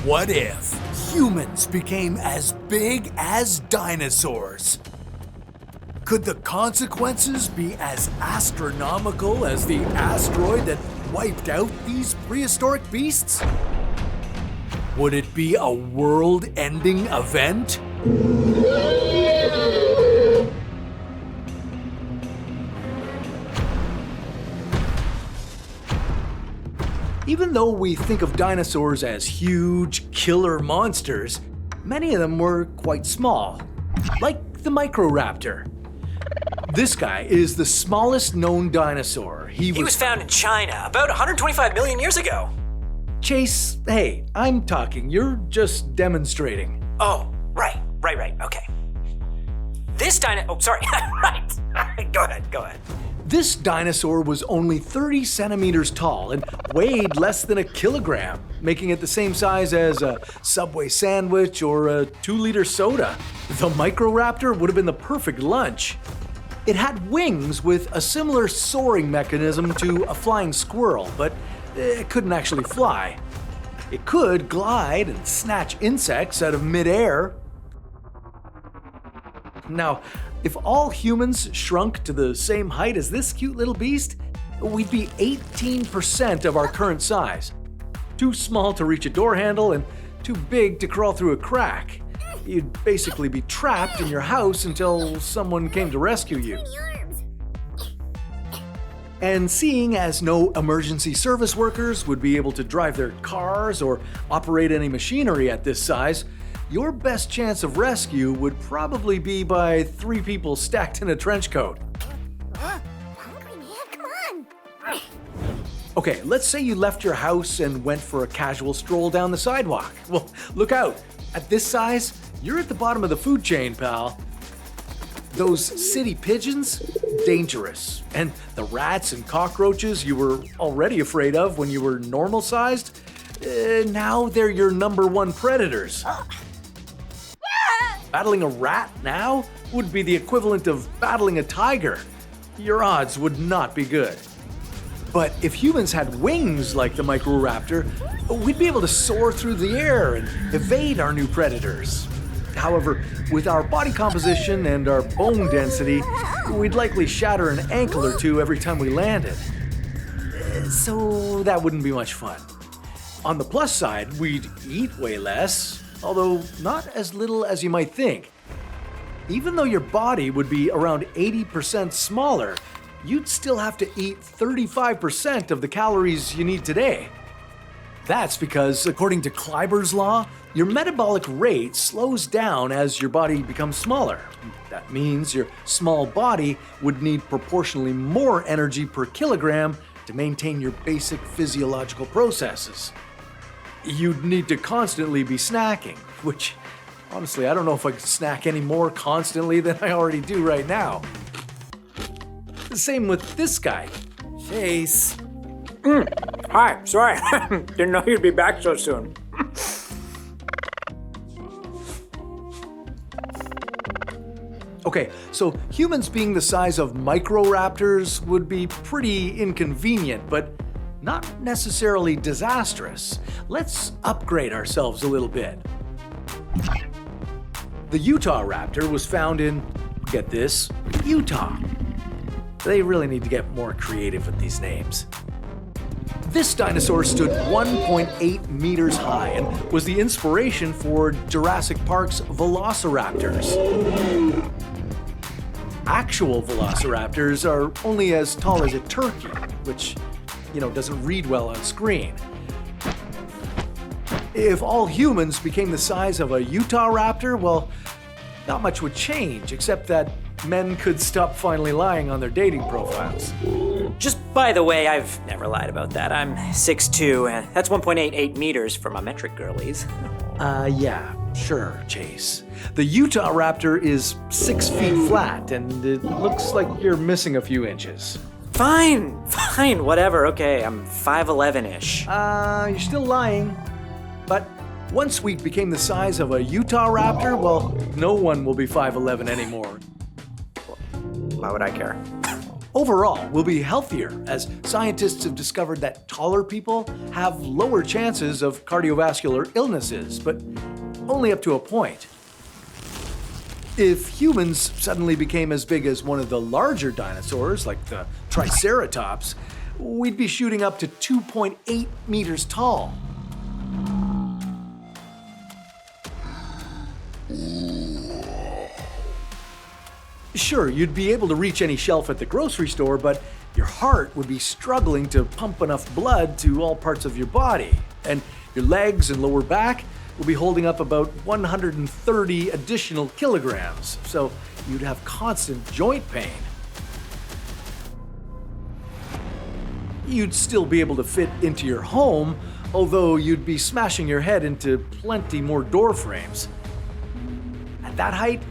What if humans became as big as dinosaurs? Could the consequences be as astronomical as the asteroid that wiped out these prehistoric beasts? Would it be a world-ending event? Even though we think of dinosaurs as huge, killer monsters, many of them were quite small, like the microraptor. This guy is the smallest known dinosaur. He was found in China about 125 million years ago. Chase, hey, I'm talking. You're just demonstrating. Oh, right, okay. Right. Go ahead. This dinosaur was only 30 centimeters tall and weighed less than a kilogram, making it the same size as a Subway sandwich or a 2-liter soda. The microraptor would have been the perfect lunch. It had wings with a similar soaring mechanism to a flying squirrel, but it couldn't actually fly. It could glide and snatch insects out of midair. Now, if all humans shrunk to the same height as this cute little beast, we'd be 18% of our current size. Too small to reach a door handle and too big to crawl through a crack. You'd basically be trapped in your house until someone came to rescue you. And seeing as no emergency service workers would be able to drive their cars or operate any machinery at this size, your best chance of rescue would probably be by 3 people stacked in a trench coat. Okay, let's say you left your house and went for a casual stroll down the sidewalk. Well, look out. At this size, you're at the bottom of the food chain, pal. Those city pigeons? Dangerous. And the rats and cockroaches you were already afraid of when you were normal-sized? Now they're your #1 predators. Battling a rat now would be the equivalent of battling a tiger. Your odds would not be good. But if humans had wings like the microraptor, we'd be able to soar through the air and evade our new predators. However, with our body composition and our bone density, we'd likely shatter an ankle or two every time we landed. So that wouldn't be much fun. On the plus side, we'd eat way less, although not as little as you might think. Even though your body would be around 80% smaller, you'd still have to eat 35% of the calories you need today. That's because, according to Kleiber's law, your metabolic rate slows down as your body becomes smaller. That means your small body would need proportionally more energy per kilogram to maintain your basic physiological processes. You'd need to constantly be snacking, which, honestly, I don't know if I could snack any more constantly than I already do right now. The same with this guy. Chase. Hi, sorry. Didn't know you'd be back so soon. Okay, so humans being the size of microraptors would be pretty inconvenient, but not necessarily disastrous. Let's upgrade ourselves a little bit. The Utah raptor was found in, get this, Utah. They really need to get more creative with these names. This dinosaur stood 1.8 meters high and was the inspiration for Jurassic Park's velociraptors. Actual velociraptors are only as tall as a turkey, which, doesn't read well on screen. If all humans became the size of a Utah raptor, well, not much would change, except that men could stop finally lying on their dating profiles. Just by the way, I've never lied about that. I'm 6'2", and that's 1.88 meters for my metric girlies. Yeah, sure, Chase. The Utah raptor is 6 feet flat, and it looks like you're missing a few inches. Fine, whatever, okay, I'm 5'11"-ish. You're still lying. But once we became the size of a Utah raptor, well, no one will be 5'11" anymore. Why would I care? Overall, we'll be healthier as scientists have discovered that taller people have lower chances of cardiovascular illnesses, but only up to a point. If humans suddenly became as big as one of the larger dinosaurs, like the Triceratops, we'd be shooting up to 2.8 meters tall. Sure, you'd be able to reach any shelf at the grocery store, but your heart would be struggling to pump enough blood to all parts of your body, and your legs and lower back will be holding up about 130 additional kilograms, so you'd have constant joint pain. You'd still be able to fit into your home, although you'd be smashing your head into plenty more door frames. At that height,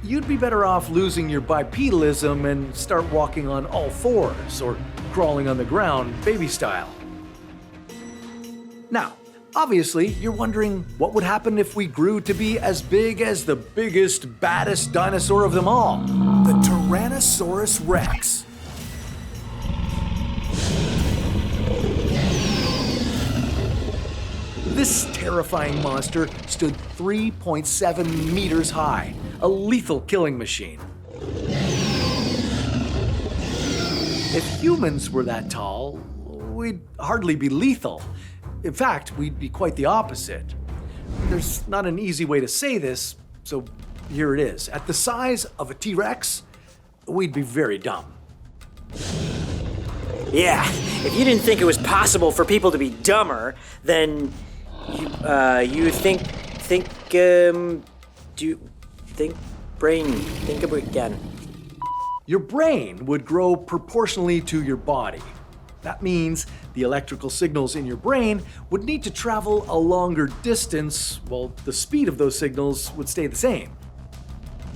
you'd be better off losing your bipedalism and start walking on all fours or crawling on the ground baby style. Now, obviously, you're wondering what would happen if we grew to be as big as the biggest, baddest dinosaur of them all, the Tyrannosaurus Rex. This terrifying monster stood 3.7 meters high, a lethal killing machine. If humans were that tall, we'd hardly be lethal. In fact, we'd be quite the opposite. There's not an easy way to say this, so here it is. At the size of a T-Rex, we'd be very dumb. Yeah, if you didn't think it was possible for people to be dumber, then think of it again. Your brain would grow proportionally to your body. That means the electrical signals in your brain would need to travel a longer distance, while the speed of those signals would stay the same.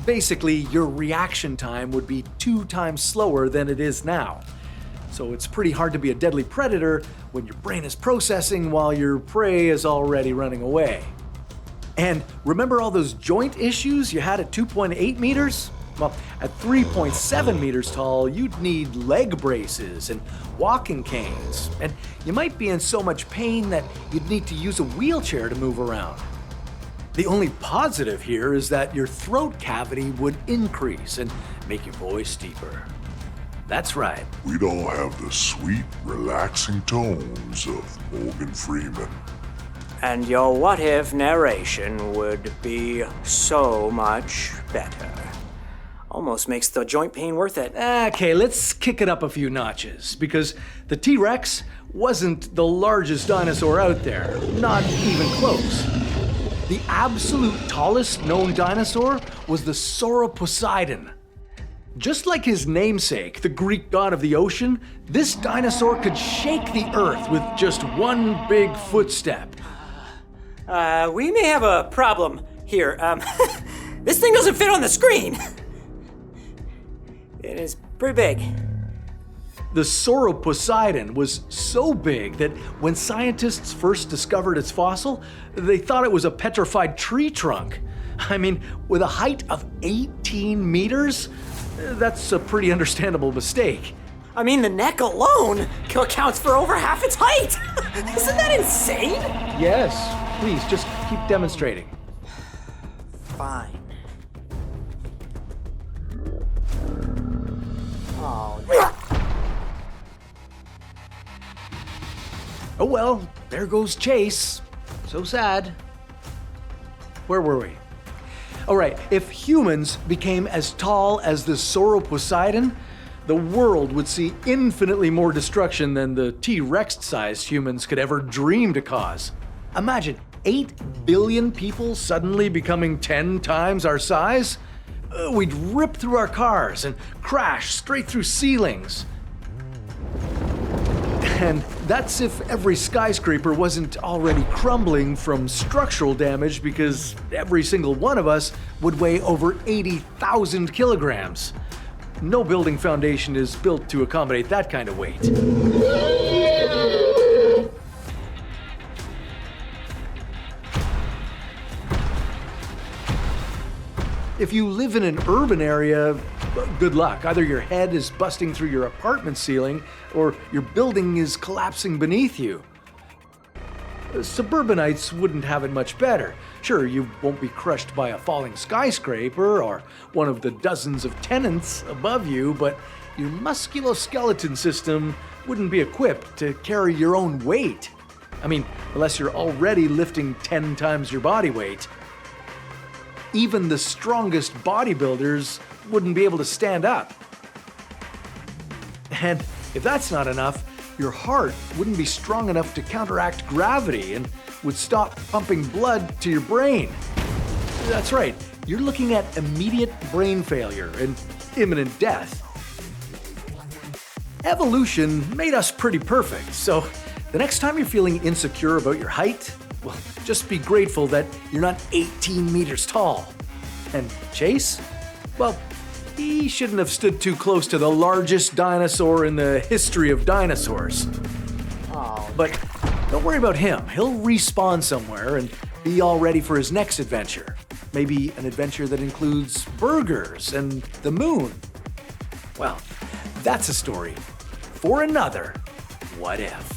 Basically, your reaction time would be 2 times slower than it is now. So it's pretty hard to be a deadly predator when your brain is processing while your prey is already running away. And remember all those joint issues you had at 2.8 meters? Well, at 3.7 meters tall, you'd need leg braces and walking canes, and you might be in so much pain that you'd need to use a wheelchair to move around. The only positive here is that your throat cavity would increase and make your voice deeper. That's right. We don't have the sweet, relaxing tones of Morgan Freeman. And your what-if narration would be so much better. Almost makes the joint pain worth it. Okay, let's kick it up a few notches, because the T-Rex wasn't the largest dinosaur out there, not even close. The absolute tallest known dinosaur was the Soroposeidon. Just like his namesake, the Greek god of the ocean, this dinosaur could shake the earth with just one big footstep. We may have a problem here. This thing doesn't fit on the screen. It is pretty big. The Soroposeidon was so big that when scientists first discovered its fossil, they thought it was a petrified tree trunk. I mean, with a height of 18 meters, that's a pretty understandable mistake. I mean, the neck alone accounts for over half its height. Isn't that insane? Yes, please, just keep demonstrating. Fine. Oh well, there goes Chase. So sad. Where were we? All right, if humans became as tall as the Soroposeidon, the world would see infinitely more destruction than the T-Rex-sized humans could ever dream to cause. Imagine 8 billion people suddenly becoming 10 times our size. We'd rip through our cars and crash straight through ceilings. And that's if every skyscraper wasn't already crumbling from structural damage, because every single one of us would weigh over 80,000 kilograms. No building foundation is built to accommodate that kind of weight. If you live in an urban area, good luck. Either your head is busting through your apartment ceiling, or your building is collapsing beneath you. Suburbanites wouldn't have it much better. Sure, you won't be crushed by a falling skyscraper or one of the dozens of tenants above you, but your musculoskeleton system wouldn't be equipped to carry your own weight. I mean, unless you're already lifting 10 times your body weight. Even the strongest bodybuilders wouldn't be able to stand up. And if that's not enough, your heart wouldn't be strong enough to counteract gravity and would stop pumping blood to your brain. That's right, you're looking at immediate brain failure and imminent death. Evolution made us pretty perfect, so the next time you're feeling insecure about your height, well, just be grateful that you're not 18 meters tall. And Chase? Well, he shouldn't have stood too close to the largest dinosaur in the history of dinosaurs. But don't worry about him. He'll respawn somewhere and be all ready for his next adventure. Maybe an adventure that includes burgers and the moon. Well, that's a story for another What If.